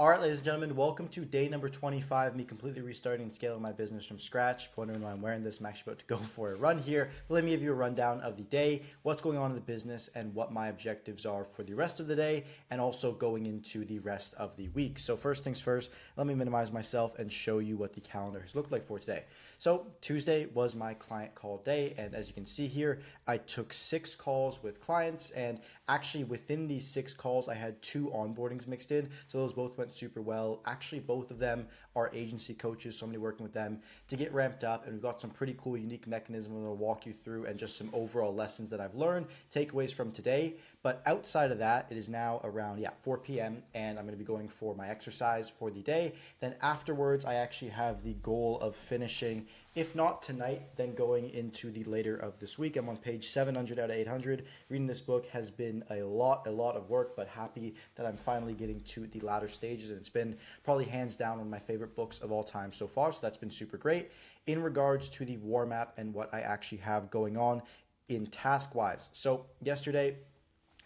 All right, ladies and gentlemen, welcome to day number 25, me completely restarting and scaling my business from scratch. If you're wondering why I'm wearing this, I'm actually about to go for a run here. But let me give you a rundown of the day, what's going on in the business, and what my objectives are for the rest of the day, and also going into the rest of the week. So first things first, let me minimize myself and show you what the calendar has looked like for today. So Tuesday was my client call day, and as you can see here, I took 6 calls with clients, and actually within these 6 calls, I had 2 onboardings mixed in, so those both went super well. Actually, both of them are agency coaches, so I'm going to be working with them to get ramped up, and we've got some pretty cool, unique mechanisms I'm going to walk you through and just some overall lessons that I've learned, takeaways from today. But outside of that, it is now around 4 p.m. and I'm going to be going for my exercise for the day. Then afterwards, I actually have the goal of finishing, if not tonight, then going into the later of this week. I'm on page 700 out of 800. Reading this book has been a lot of work, but happy that I'm finally getting to the latter stages. And it's been probably hands down one of my favorite books of all time so far. So that's been super great. In regards to the war map and what I actually have going on in task-wise. So yesterday,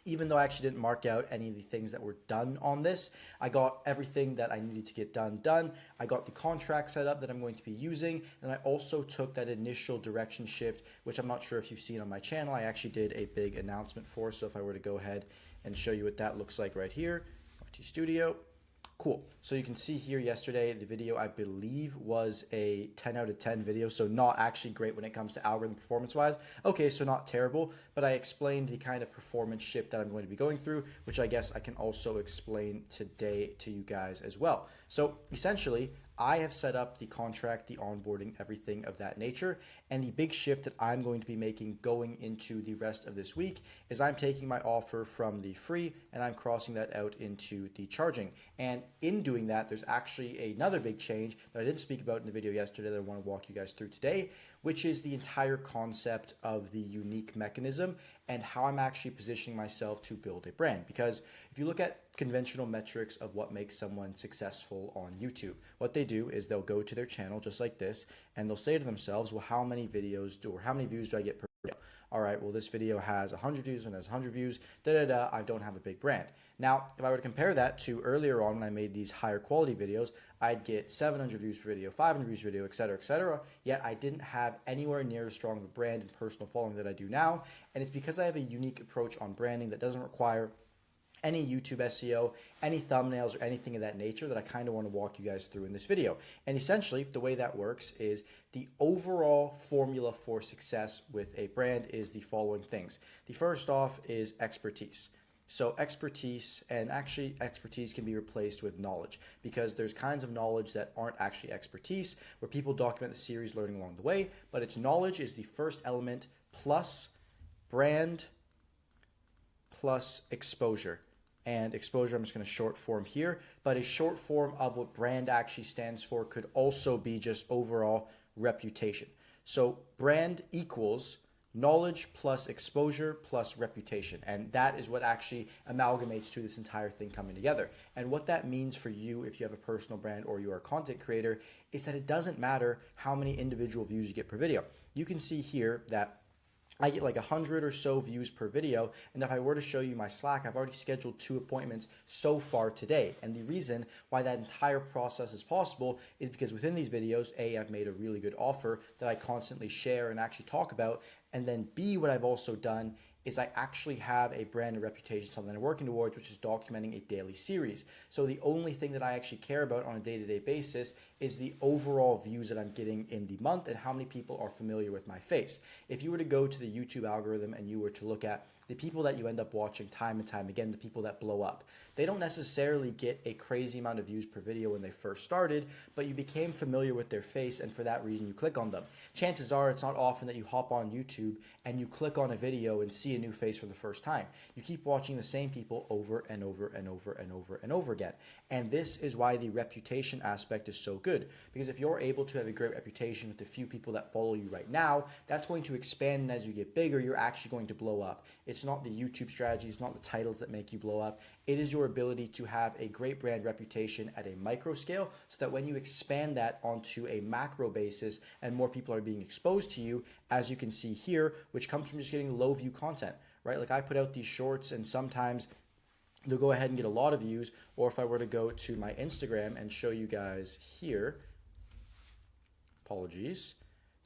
even though I actually didn't mark out any of the things that were done on this, I got everything that I needed to get done. I got the contract set up that I'm going to be using, and I also took that initial direction shift, which I'm not sure if you've seen on my channel. I actually did a big announcement for, so if I were to go ahead and show you what that looks like right here, RT Studio. Cool. So you can see here yesterday, the video I believe was a 10 out of 10 video. So not actually great when it comes to algorithm performance wise. Okay, so not terrible, but I explained the kind of performance shift that I'm going to be going through, which I guess I can also explain today to you guys as well. So essentially, I have set up the contract, the onboarding, everything of that nature. And the big shift that I'm going to be making going into the rest of this week is I'm taking my offer from the free and I'm crossing that out into the charging. And in doing that, there's actually another big change that I didn't speak about in the video yesterday that I want to walk you guys through today, which is the entire concept of the unique mechanism and how I'm actually positioning myself to build a brand. Because if you look at conventional metrics of what makes someone successful on YouTube, what they do is they'll go to their channel just like this and they'll say to themselves, well, how many videos do, or how many views do I get per video? All right, well, this video has 100 views and has 100 views, I don't have a big brand. Now, if I were to compare that to earlier on when I made these higher quality videos, I'd get 700 views per video, 500 views per video, etc., yet I didn't have anywhere near as strong of a brand and personal following that I do now, and it's because I have a unique approach on branding that doesn't require any YouTube SEO, any thumbnails, or anything of that nature that I kind of want to walk you guys through in this video. And essentially, the way that works is the overall formula for success with a brand is the following things. The first off is expertise. So expertise, and actually expertise can be replaced with knowledge because there's kinds of knowledge that aren't actually expertise where people document the series learning along the way, but it's knowledge is the first element plus brand plus exposure. And exposure, I'm just going to short form here, but a short form of what brand actually stands for could also be just overall reputation. So brand equals knowledge plus exposure plus reputation. And that is what actually amalgamates to this entire thing coming together. And what that means for you, if you have a personal brand or you are a content creator, is that it doesn't matter how many individual views you get per video. You can see here that I get like 100 or so views per video, and if I were to show you my Slack, I've already scheduled 2 appointments so far today. And the reason why that entire process is possible is because within these videos, A, I've made a really good offer that I constantly share and actually talk about, and then B, what I've also done is I actually have a brand and reputation, something I'm working towards, which is documenting a daily series. So the only thing that I actually care about on a day-to-day basis is the overall views that I'm getting in the month and how many people are familiar with my face. If you were to go to the YouTube algorithm and you were to look at the people that you end up watching time and time again, the people that blow up, they don't necessarily get a crazy amount of views per video when they first started, but you became familiar with their face, and for that reason you click on them. Chances are it's not often that you hop on YouTube and you click on a video and see a new face for the first time. You keep watching the same people over and over and over and over and over again. And this is why the reputation aspect is so good, because if you're able to have a great reputation with the few people that follow you right now, that's going to expand, and as you get bigger, you're actually going to blow up. It's not the YouTube strategy, it's not the titles that make you blow up. It is your ability to have a great brand reputation at a micro scale so that when you expand that onto a macro basis and more people are being exposed to you, as you can see here, which comes from just getting low view content, right? Like I put out these shorts and sometimes they'll go ahead and get a lot of views. Or if I were to go to my Instagram and show you guys here, apologies,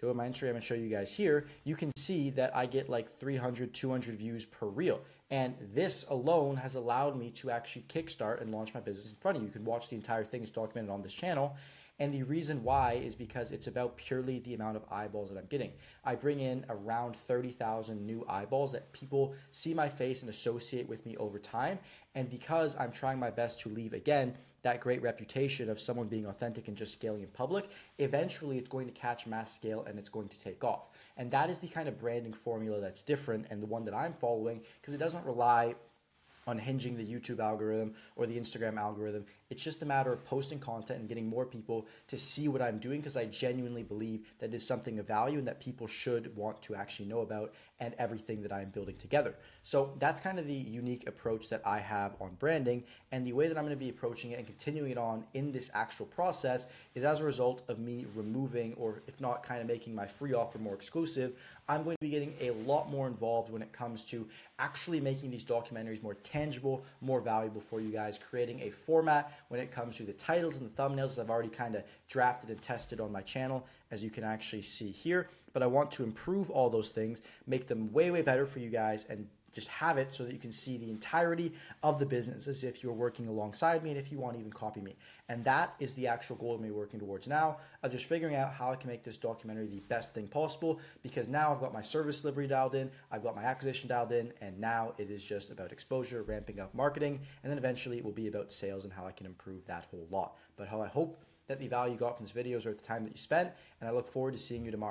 go to my Instagram and show you guys here, you can see that I get like 300, 200 views per reel. And this alone has allowed me to actually kickstart and launch my business in front of you. You can watch the entire thing. It's documented on this channel. And the reason why is because it's about purely the amount of eyeballs that I'm getting. I bring in around 30,000 new eyeballs that people see my face and associate with me over time. And because I'm trying my best to leave, again, that great reputation of someone being authentic and just scaling in public, eventually it's going to catch mass scale and it's going to take off. And that is the kind of branding formula that's different and the one that I'm following, because it doesn't rely on hinging the YouTube algorithm or the Instagram algorithm. It's just a matter of posting content and getting more people to see what I'm doing, because I genuinely believe that is something of value and that people should want to actually know about and everything that I'm building together. So that's kind of the unique approach that I have on branding, and the way that I'm going to be approaching it and continuing it on in this actual process is as a result of me removing, or if not kind of making my free offer more exclusive. I'm going to be getting a lot more involved when it comes to actually making these documentaries more tangible, more valuable for you guys, creating a format when it comes to the titles and the thumbnails I've already kind of drafted and tested on my channel, as you can actually see here. But I want to improve all those things, make them way, way better for you guys, and just have it so that you can see the entirety of the business as if you're working alongside me, and if you want to even copy me. And that is the actual goal of me working towards now, of just figuring out how I can make this documentary the best thing possible, because now I've got my service delivery dialed in, I've got my acquisition dialed in, and now it is just about exposure, ramping up marketing, and then eventually it will be about sales and how I can improve that whole lot. But how I hope that the value you got from this video is worth the time that you spent, and I look forward to seeing you tomorrow.